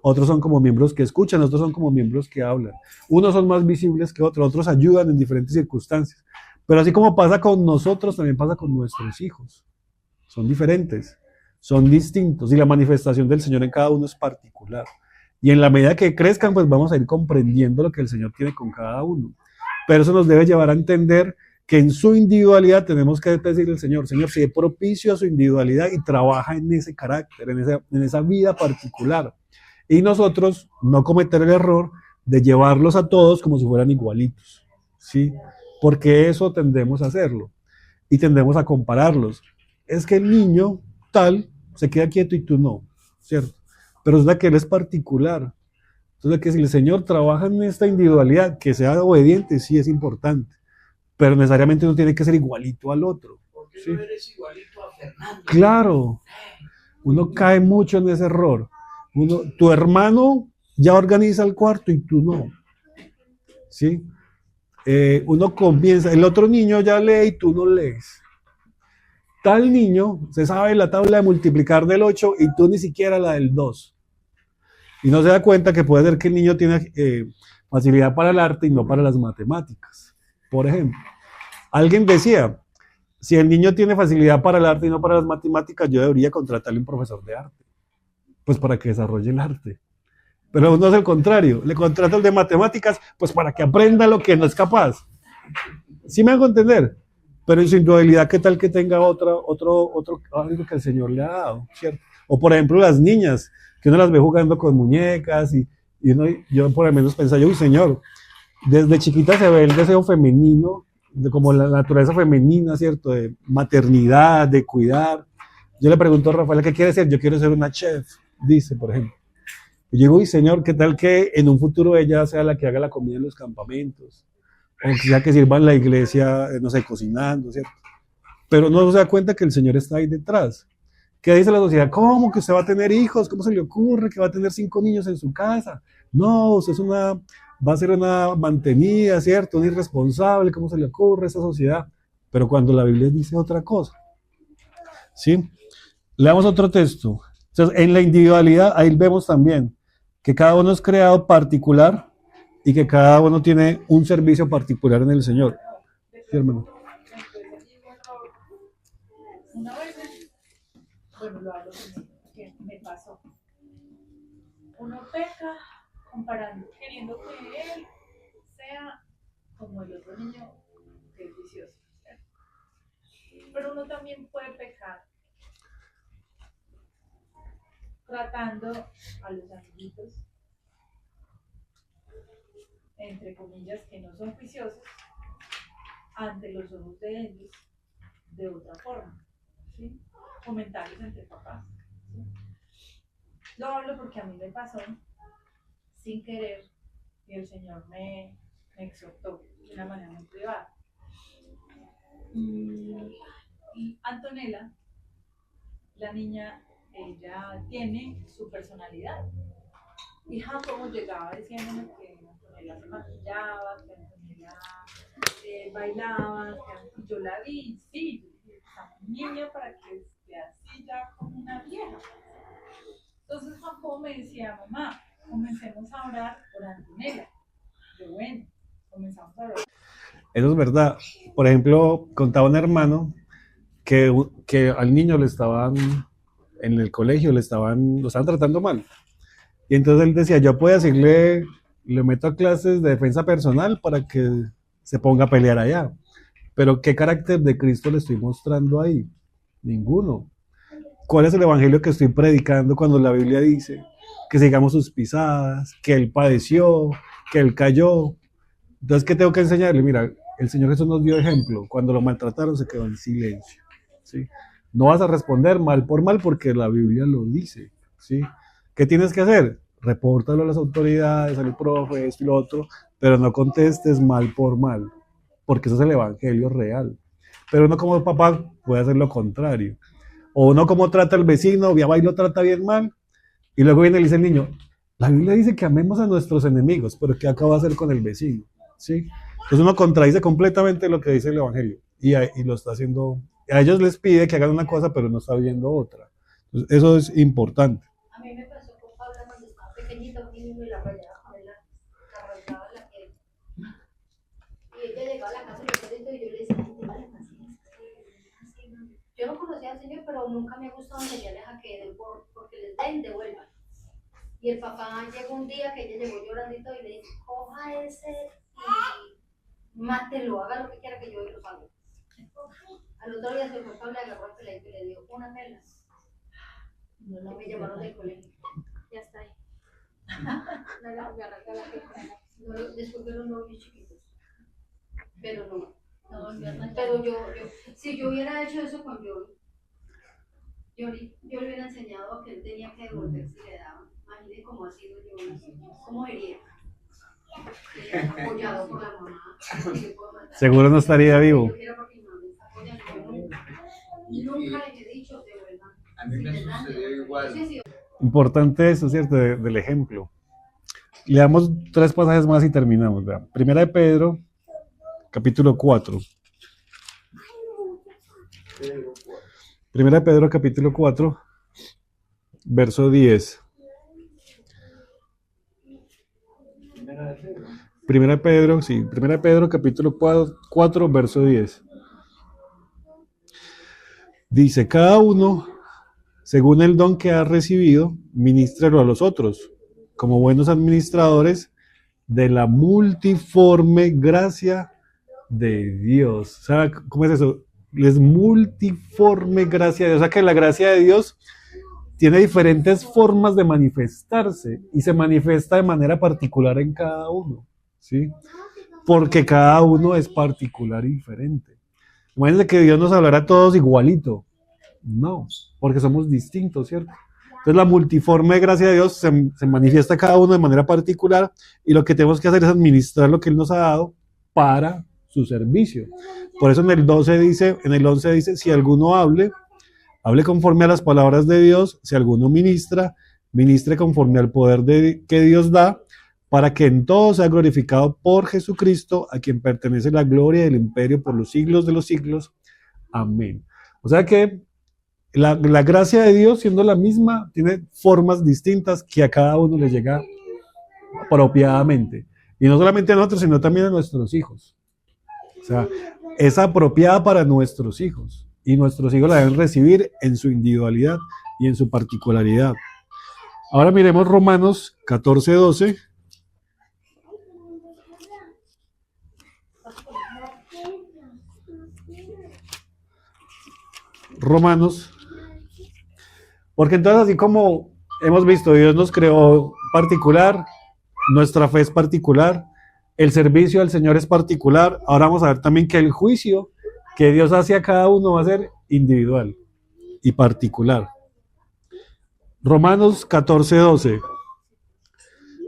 otros son como miembros que escuchan, otros son como miembros que hablan. Unos son más visibles que otros, otros ayudan en diferentes circunstancias. Pero así como pasa con nosotros, también pasa con nuestros hijos. Son diferentes, son distintos, y la manifestación del Señor en cada uno es particular. Y en la medida que crezcan, pues vamos a ir comprendiendo lo que el Señor tiene con cada uno. Pero eso nos debe llevar a entender que en su individualidad tenemos que decirle al Señor, Señor, sé propicio a su individualidad y trabaja en ese carácter, en esa vida particular. Y nosotros no cometer el error de llevarlos a todos como si fueran igualitos, ¿sí? Porque eso tendemos a hacerlo y tendemos a compararlos. Es que el niño tal se queda quieto y tú no, ¿cierto? Pero es la que él es particular. Entonces, que si el Señor trabaja en esta individualidad, que sea obediente, sí es importante, pero necesariamente no tiene que ser igualito al otro. ¿Por qué ¿sí? no eres igualito a Fernando? Claro, uno cae mucho en ese error. Tu hermano ya organiza el cuarto y tú no. ¿Sí? Uno comienza, el otro niño ya lee y tú no lees. Tal niño se sabe la tabla de multiplicar del 8 y tú ni siquiera la del 2. Y no se da cuenta que puede ser que el niño tiene facilidad para el arte y no para las matemáticas. Por ejemplo, alguien decía, si el niño tiene facilidad para el arte y no para las matemáticas, yo debería contratarle un profesor de arte, pues para que desarrolle el arte. Pero no es el contrario, le contrata el de matemáticas, pues para que aprenda lo que no es capaz. ¿Sí me hago entender? Pero en su individualidad, ¿qué tal que tenga otro algo que el Señor le ha dado? ¿Cierto? O por ejemplo las niñas, que uno las ve jugando con muñecas y yo por lo menos pensaba, uy Señor, desde chiquita se ve el deseo femenino, como la naturaleza femenina, ¿cierto? De maternidad, de cuidar. Yo le pregunto a Rafael, ¿qué quiere ser? Yo quiero ser una chef, dice, por ejemplo. Y yo digo, uy Señor, ¿qué tal que en un futuro ella sea la que haga la comida en los campamentos? O que sea que sirva en la iglesia, no sé, cocinando, ¿cierto? Pero no se da cuenta que el Señor está ahí detrás, ¿Qué dice la sociedad? ¿Cómo que usted va a tener hijos? ¿Cómo se le ocurre que va a tener 5 niños en su casa? No, usted va a ser una mantenida, ¿cierto? Un irresponsable, ¿cómo se le ocurre a esa sociedad? Pero cuando la Biblia dice otra cosa, ¿sí? Leamos otro texto. Entonces, en la individualidad, ahí vemos también que cada uno es creado particular y que cada uno tiene un servicio particular en el Señor. Sí, hermano. Una vez, bueno, lo hablo conmigo, que me pasó. Uno peca comparando, queriendo que él sea como el otro niño que es vicioso, ¿cierto? Pero uno también puede pecar tratando a los amiguitos, entre comillas, que no son juiciosos, ante los ojos de ellos, de otra forma, ¿sí? Comentarios entre papás, ¿sí? Lo hablo porque a mí me pasó sin querer y el Señor me exhortó de una manera muy privada. Y Antonella, la niña, ella tiene su personalidad. Y Jacobo llegaba diciéndome que Antonella se maquillaba, que Antonella bailaba, que yo la vi, sí, esa niña para que esté así ya como una vieja. Entonces Jacobo me decía, mamá, comencemos a orar por Antonella. Yo, bueno, comenzamos a orar. Eso es verdad. Por ejemplo, contaba un hermano que al niño le estaban, en el colegio, lo estaban tratando mal. Y entonces él decía, yo puedo decirle, le meto a clases de defensa personal para que se ponga a pelear allá. Pero ¿qué carácter de Cristo le estoy mostrando ahí? Ninguno. ¿Cuál es el evangelio que estoy predicando cuando la Biblia dice que sigamos sus pisadas, que Él padeció, que Él cayó? Entonces, ¿qué tengo que enseñarle? Mira, el Señor Jesús nos dio ejemplo. Cuando lo maltrataron se quedó en silencio, ¿sí? No vas a responder mal por mal porque la Biblia lo dice, ¿sí? ¿Qué tienes que hacer? Repórtalo a las autoridades, al profe, esto y lo otro, pero no contestes mal por mal, porque eso es el evangelio real. Pero uno como papá puede hacer lo contrario. O uno como trata al vecino, va y lo trata bien mal, y luego viene y le dice el niño, la Biblia dice que amemos a nuestros enemigos, pero ¿qué acaba de hacer con el vecino? ¿Sí? Entonces uno contradice completamente lo que dice el evangelio, y lo está haciendo, a ellos les pide que hagan una cosa, pero no está viendo otra. Entonces, eso es importante. A mí me pasó con Paula cuando estaba pequeñita, un niño me la rayaba con él, la rayaba la piel. Y ella llegaba a la casa y yo le decía, ay, vale, paciencia. Yo no conocía al Señor, pero nunca me ha gustado enseñarles a que den porque les den, devuelvan. Y el papá llegó un día que ella llegó llorandito y le dice, coja ese y mátelo, haga lo que quiera que yo lo pague. Al otro día se fue Pablo, le agarró el peladito y le dio una pela. No me llamaron del colegio. Ya está ahí. Me arranca la pela. Después de los novios chiquitos. Pero no. Pero yo, si yo hubiera hecho eso con Yoli, yo le hubiera enseñado a que él tenía que devolver si le daban. Imagínense cómo ha sido Yoli. ¿Cómo diría? Apoyado por la mamá. Seguro no estaría vivo. Nunca les he dicho de verdad. A mí me sucedió igual. Importante eso, ¿cierto? Del ejemplo. Le damos 3 pasajes más y terminamos. Vean. Primera de Pedro, capítulo 4. Primera de Pedro, capítulo 4, verso 10. Primera de Pedro, capítulo 4, verso 10. Dice, cada uno, según el don que ha recibido, ministrelo a los otros, como buenos administradores de la multiforme gracia de Dios. ¿Sabe cómo es eso? Es multiforme gracia de Dios. O sea que la gracia de Dios tiene diferentes formas de manifestarse y se manifiesta de manera particular en cada uno, ¿sí? Porque cada uno es particular y diferente. Imagínense que Dios nos hablará a todos igualito. No, porque somos distintos, ¿cierto? Entonces la multiforme gracia de Dios se manifiesta cada uno de manera particular y lo que tenemos que hacer es administrar lo que Él nos ha dado para su servicio. Por eso en el 11 dice, si alguno hable, Hable conforme a las palabras de Dios. Si alguno ministra, ministre conforme al poder que Dios da, para que en todo sea glorificado por Jesucristo, a quien pertenece la gloria y el imperio por los siglos de los siglos. Amén. O sea que la gracia de Dios, siendo la misma, tiene formas distintas que a cada uno le llega apropiadamente. Y no solamente a nosotros, sino también a nuestros hijos. O sea, es apropiada para nuestros hijos. Y nuestros hijos la deben recibir en su individualidad y en su particularidad. Ahora miremos Romanos 14:12. Romanos. Porque entonces, así como hemos visto, Dios nos creó particular, nuestra fe es particular, el servicio al Señor es particular. Ahora vamos a ver también que el juicio que Dios hace a cada uno va a ser individual y particular. Romanos 14:12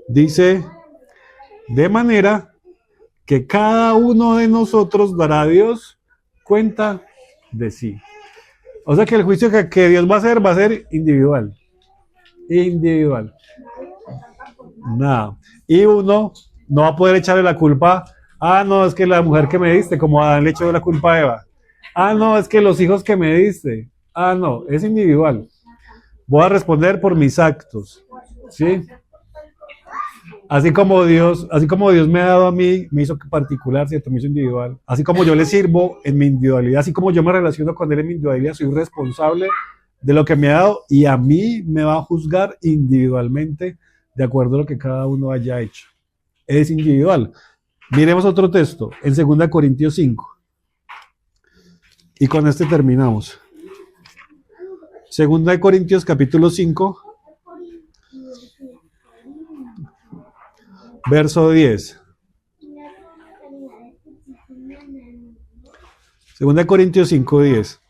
dice, de manera que cada uno de nosotros dará a Dios cuenta de sí. O sea que el juicio que Dios va a ser individual. Individual. Nada. Y uno no va a poder echarle la culpa. Ah, no, es que la mujer que me diste, como Adán le echó la culpa a Eva. Ah, no, es que los hijos que me diste. Ah, no, es individual. Voy a responder por mis actos. ¿Sí? Así como Dios me ha dado a mí, me hizo particular, ¿cierto? Me hizo individual. Así como yo le sirvo en mi individualidad, así como yo me relaciono con Él en mi individualidad, soy responsable de lo que me ha dado y a mí me va a juzgar individualmente de acuerdo a lo que cada uno haya hecho. Es individual. Miremos otro texto, en 2 Corintios 5. Y con este terminamos. 2 Corintios capítulo 5. Verso 10. 2 Corintios 5:10.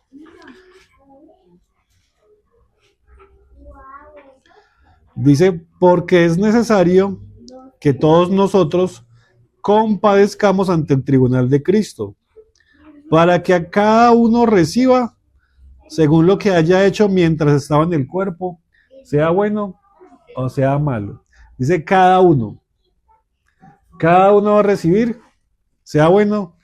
Dice, porque es necesario que todos nosotros compadezcamos ante el tribunal de Cristo, para que a cada uno reciba según lo que haya hecho mientras estaba en el cuerpo, sea bueno o sea malo. Dice cada uno. Cada uno va a recibir, sea bueno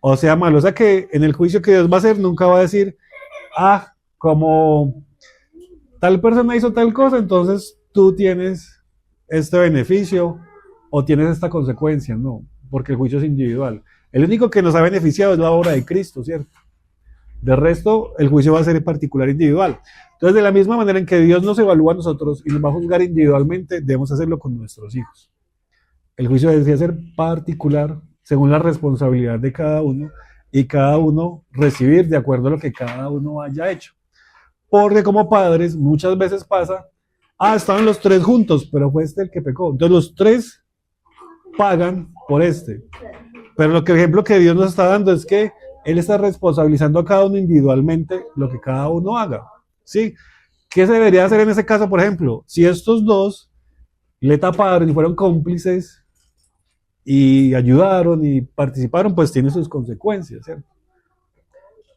o sea malo. O sea que en el juicio que Dios va a hacer, nunca va a decir, ah, como tal persona hizo tal cosa, entonces tú tienes este beneficio o tienes esta consecuencia. No, porque el juicio es individual. El único que nos ha beneficiado es la obra de Cristo, ¿cierto? De resto, el juicio va a ser en particular individual. Entonces, de la misma manera en que Dios nos evalúa a nosotros y nos va a juzgar individualmente, debemos hacerlo con nuestros hijos. El juicio debe ser particular según la responsabilidad de cada uno y cada uno recibir de acuerdo a lo que cada uno haya hecho. Porque como padres muchas veces pasa, estaban los tres juntos, pero fue este el que pecó. Entonces los tres pagan por este. Pero el ejemplo que Dios nos está dando es que Él está responsabilizando a cada uno individualmente lo que cada uno haga. ¿Sí? ¿Qué se debería hacer en ese caso, por ejemplo? Si estos dos le taparon y fueron cómplices y ayudaron y participaron, pues tiene sus consecuencias, ¿cierto?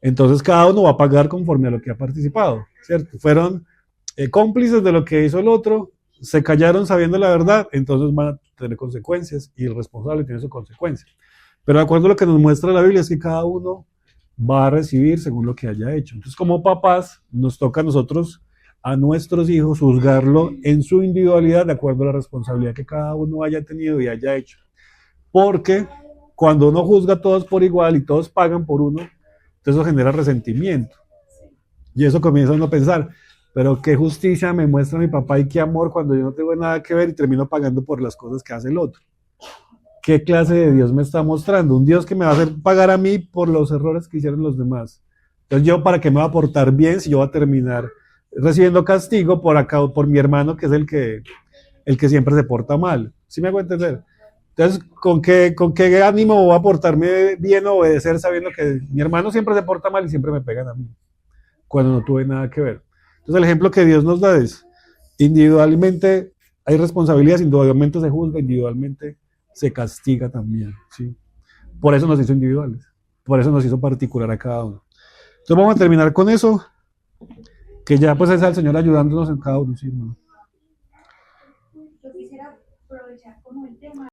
Entonces cada uno va a pagar conforme a lo que ha participado, ¿cierto? Fueron cómplices de lo que hizo el otro, se callaron sabiendo la verdad, entonces van a tener consecuencias y el responsable tiene sus consecuencias. Pero de acuerdo a lo que nos muestra la Biblia es que cada uno va a recibir según lo que haya hecho. Entonces como papás nos toca a nosotros, a nuestros hijos, juzgarlo en su individualidad de acuerdo a la responsabilidad que cada uno haya tenido y haya hecho. Porque cuando uno juzga a todos por igual y todos pagan por uno, entonces eso genera resentimiento. Y eso comienza uno a pensar, pero qué justicia me muestra mi papá y qué amor cuando yo no tengo nada que ver y termino pagando por las cosas que hace el otro. ¿Qué clase de Dios me está mostrando? Un Dios que me va a hacer pagar a mí por los errores que hicieron los demás. Entonces yo, ¿para qué me va a portar bien si yo voy a terminar recibiendo castigo por mi hermano, que es el que siempre se porta mal? ¿Sí me hago entender? Entonces, ¿con qué ánimo voy a portarme bien o obedecer sabiendo que mi hermano siempre se porta mal y siempre me pegan a mí, cuando no tuve nada que ver? Entonces, el ejemplo que Dios nos da es, individualmente hay responsabilidades, individualmente se juzga, individualmente se castiga también, ¿sí? Por eso nos hizo individuales, por eso nos hizo particular a cada uno. Entonces, vamos a terminar con eso. Que ya pues es el Señor ayudándonos en cada uno, sí, hermano. Yo quisiera aprovechar como el tema